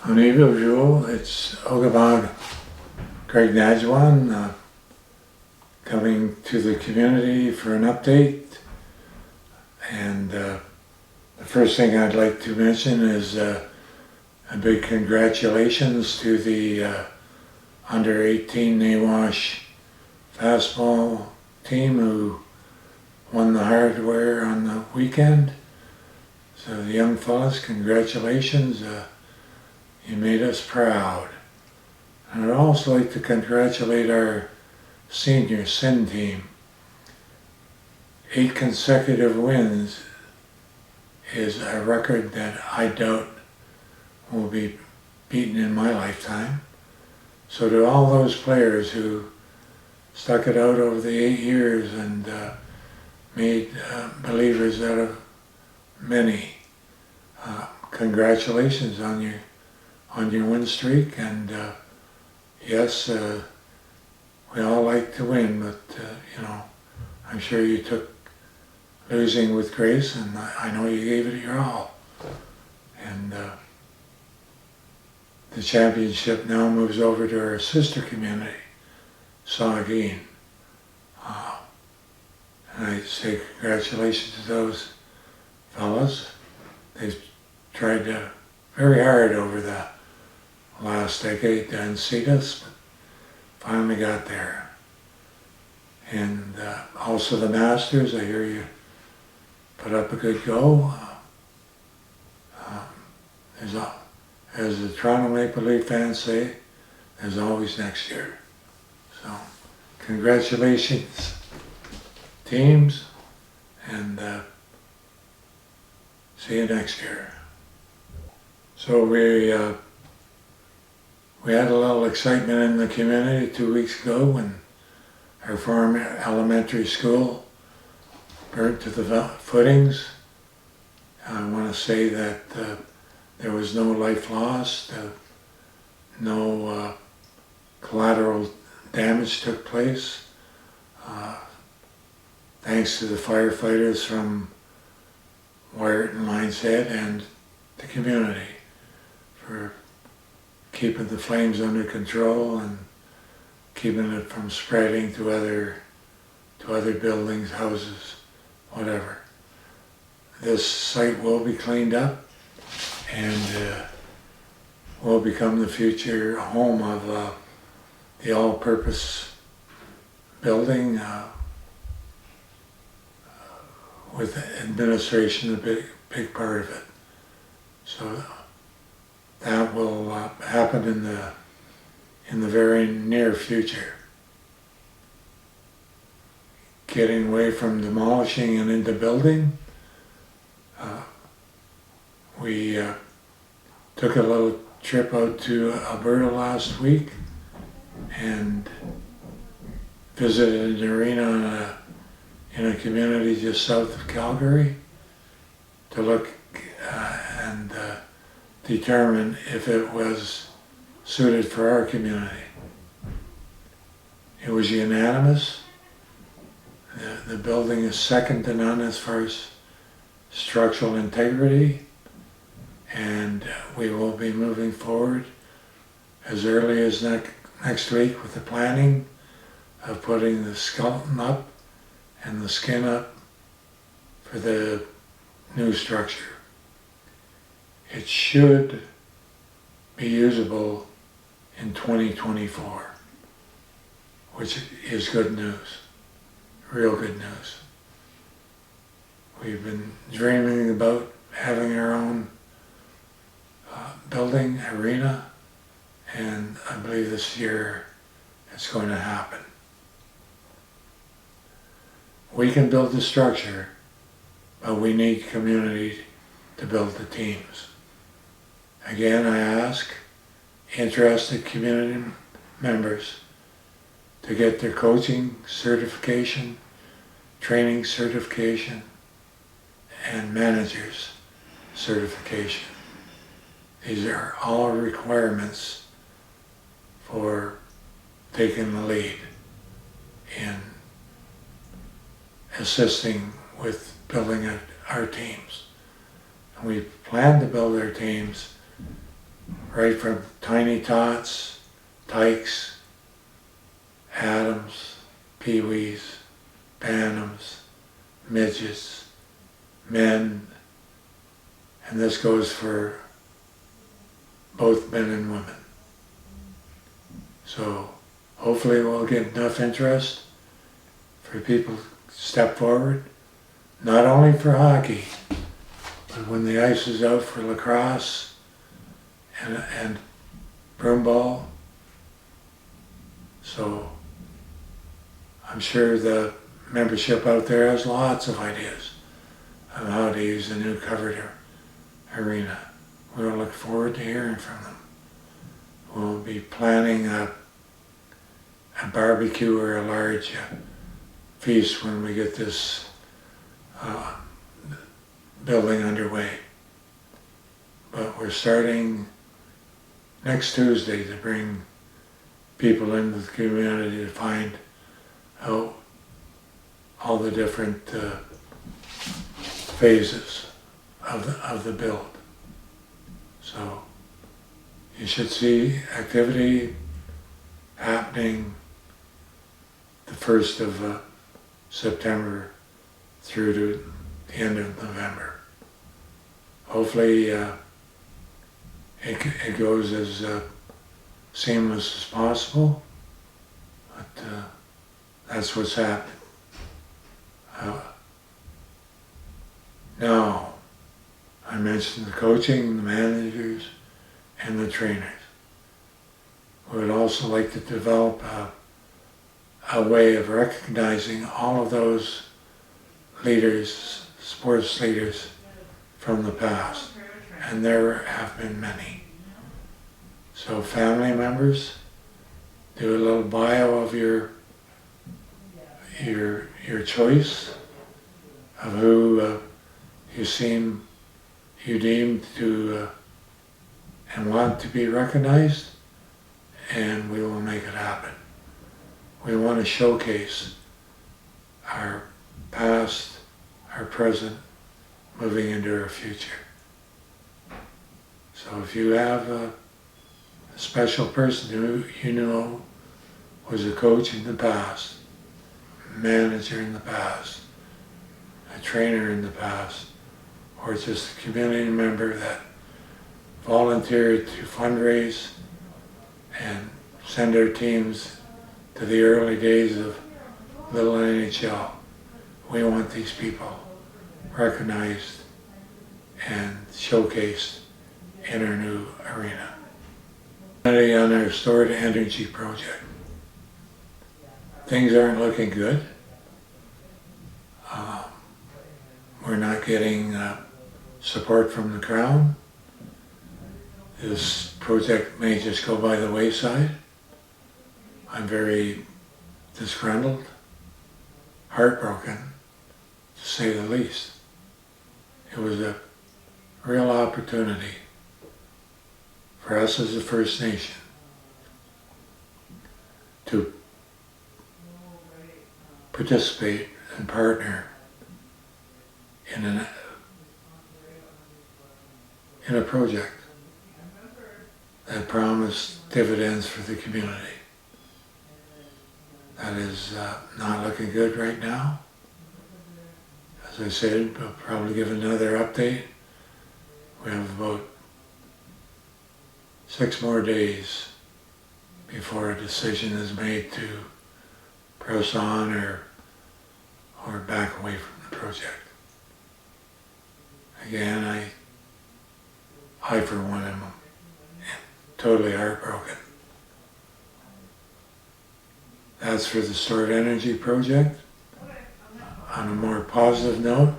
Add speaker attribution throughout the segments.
Speaker 1: Au niveau jour, it's Ogabad Greg Najwan coming to the community for an update. And the first thing I'd like to mention is a big congratulations to the under 18 Nawash fastball team who won the hardware on the weekend. So the young fellas, congratulations. You made us proud. And I'd also like to congratulate our senior Sin team. 8 consecutive wins is a record that I doubt will be beaten in my lifetime. So to all those players who stuck it out over the 8 years and made believers out of many, congratulations on your win streak. And yes, we all like to win, but I'm sure you took losing with grace, and I know you gave it your all. And the championship now moves over to our sister community, Saugeen. And I say congratulations to those fellas. They've tried very hard over the last decade to unseat us, but finally got there. And also the Masters, I hear you put up a good go. As the Toronto Maple Leaf fans say, there's always next year. So congratulations, teams, and see you next year. So we had a little excitement in the community 2 weeks ago when our farm elementary school burnt to the footings. I want to say that there was no life lost, no collateral damage took place. Thanks to the firefighters from Wyatt and Lions Head and the community for keeping the flames under control and keeping it from spreading to other buildings, houses, whatever. This site will be cleaned up and will become the future home of the all-purpose building with administration a big part of it. So that will happen in the very near future. Getting away from demolishing and into building, we took a little trip out to Alberta last week and visited an arena in a community just south of Calgary to look and determine if it was suited for our community. It was unanimous. The building is second to none as far as structural integrity, and we will be moving forward as early as next week with the planning of putting the skeleton up and the skin up for the new structure. It should be usable in 2024, which is good news, real good news. We've been dreaming about having our own building, arena, and I believe this year it's going to happen. We can build the structure, but we need community to build the teams. Again, I ask interested community members to get their coaching certification, training certification, and managers certification. These are all requirements for taking the lead in assisting with building our teams. And we plan to build our teams right from Tiny Tots, Tykes, Adams, Pee-wees, Bantams, Midgets, men, and this goes for both men and women. So hopefully we'll get enough interest for people to step forward, not only for hockey, but when the ice is out for lacrosse and broomball. So I'm sure the membership out there has lots of ideas on how to use the new covered arena. We'll look forward to hearing from them. We'll be planning a barbecue or a large feast when we get this building underway. But we're starting next Tuesday to bring people into the community to find out all the different phases of the build. So you should see activity happening the 1st of September through to the end of November. Hopefully it goes as seamless as possible, but that's what's happening. Now, I mentioned the coaching, the managers, and the trainers. We would also like to develop a way of recognizing all of those leaders, sports leaders from the past, and there have been many. So family members, do a little bio of your choice of who you deem to and want to be recognized, and we will make it happen. We want to showcase our past, our present, moving into our future. So if you have a special person who you know was a coach in the past, a manager in the past, a trainer in the past, or just a community member that volunteered to fundraise and send their teams to the early days of Little NHL. We want these people recognized and showcased in our new arena. On our stored energy project. Things aren't looking good. We're not getting support from the Crown. This project may just go by the wayside. I'm very disgruntled, heartbroken, to say the least. It was a real opportunity for us as a First Nation to participate and partner in a project that promised dividends for the community. That is not looking good right now. As I said, we'll probably give another update. We have about 6 more days before a decision is made to press on or back away from the project. Again, I for one am totally heartbroken. That's for the stored energy project. On a more positive note,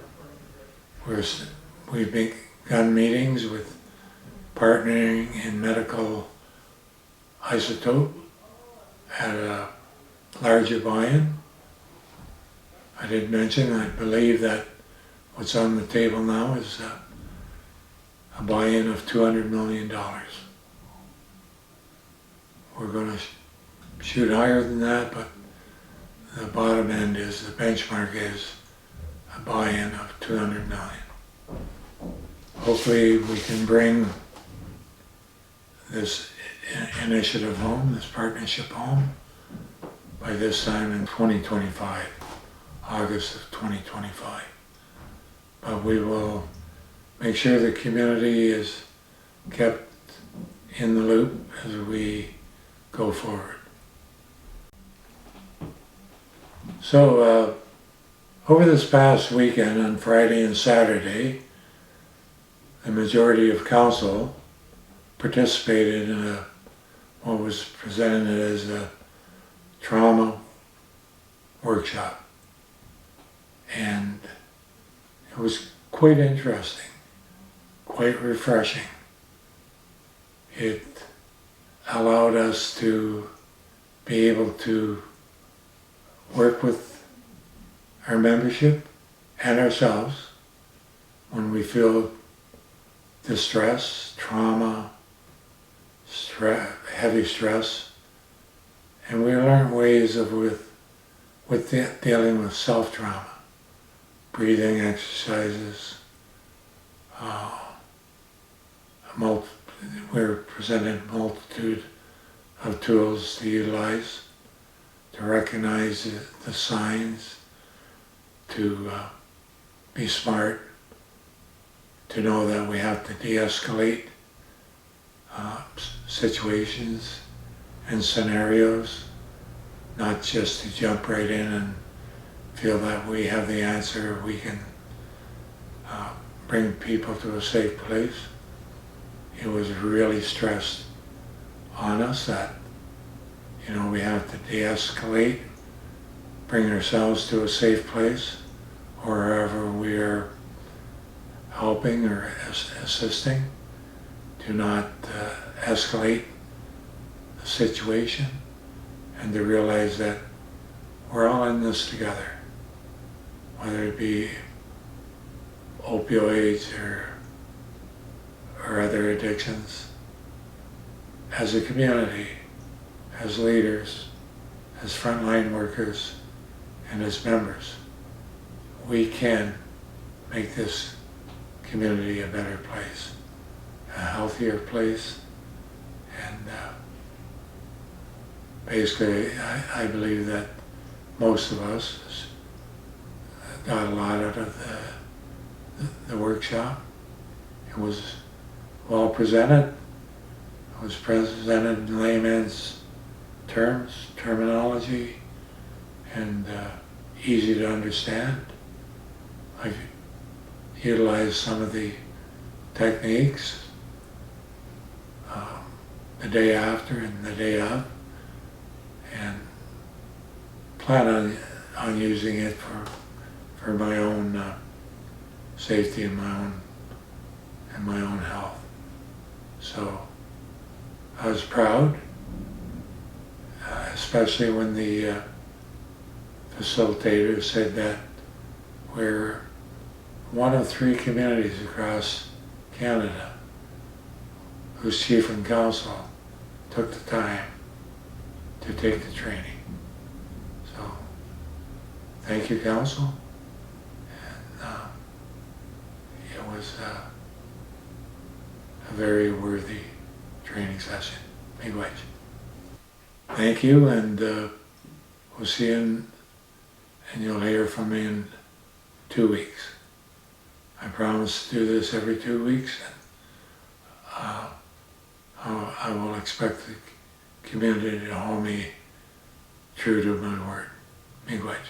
Speaker 1: we've begun meetings with partnering in medical isotope at a larger buy-in. I did mention, I believe that what's on the table now is a buy-in of $200 million. We're going to shoot higher than that, but the bottom end is, the benchmark is a buy-in of $200 million. Hopefully we can bring this initiative home, this partnership home, by this time in 2025, August of 2025. But we will make sure the community is kept in the loop as we go forward. So over this past weekend, on Friday and Saturday, the majority of council participated in what was presented as a trauma workshop. And it was quite interesting, quite refreshing. It allowed us to be able to work with our membership and ourselves when we feel distress, trauma, heavy stress, and we learn ways of dealing with self-trauma, breathing exercises. We're presented a multitude of tools to utilize, to recognize the signs, to be smart, to know that we have to de-escalate situations and scenarios, not just to jump right in and feel that we have the answer, we can bring people to a safe place. It was really stressed on us that, we have to de-escalate, bring ourselves to a safe place, or wherever we are helping or assisting, to not escalate the situation, and to realize that we're all in this together, whether it be opioids or other addictions. As a community, as leaders, as frontline workers, and as members, we can make this community a better place, a healthier place, and basically I believe that most of us got a lot out of the workshop. It was well presented. It was presented in layman's terminology, and easy to understand. I utilized some of the techniques the day after and the day of, and plan on using it for my own safety and my own health. So I was proud, especially when the facilitator said that we're one of 3 communities across Canada whose chief and council took the time to take the training. So thank you, council. And it was a very worthy training session. Miigwech. Thank you, and we'll see you and you'll hear from me in 2 weeks. I promise to do this every 2 weeks, and I will expect the community to hold me true to my word. Miigwech.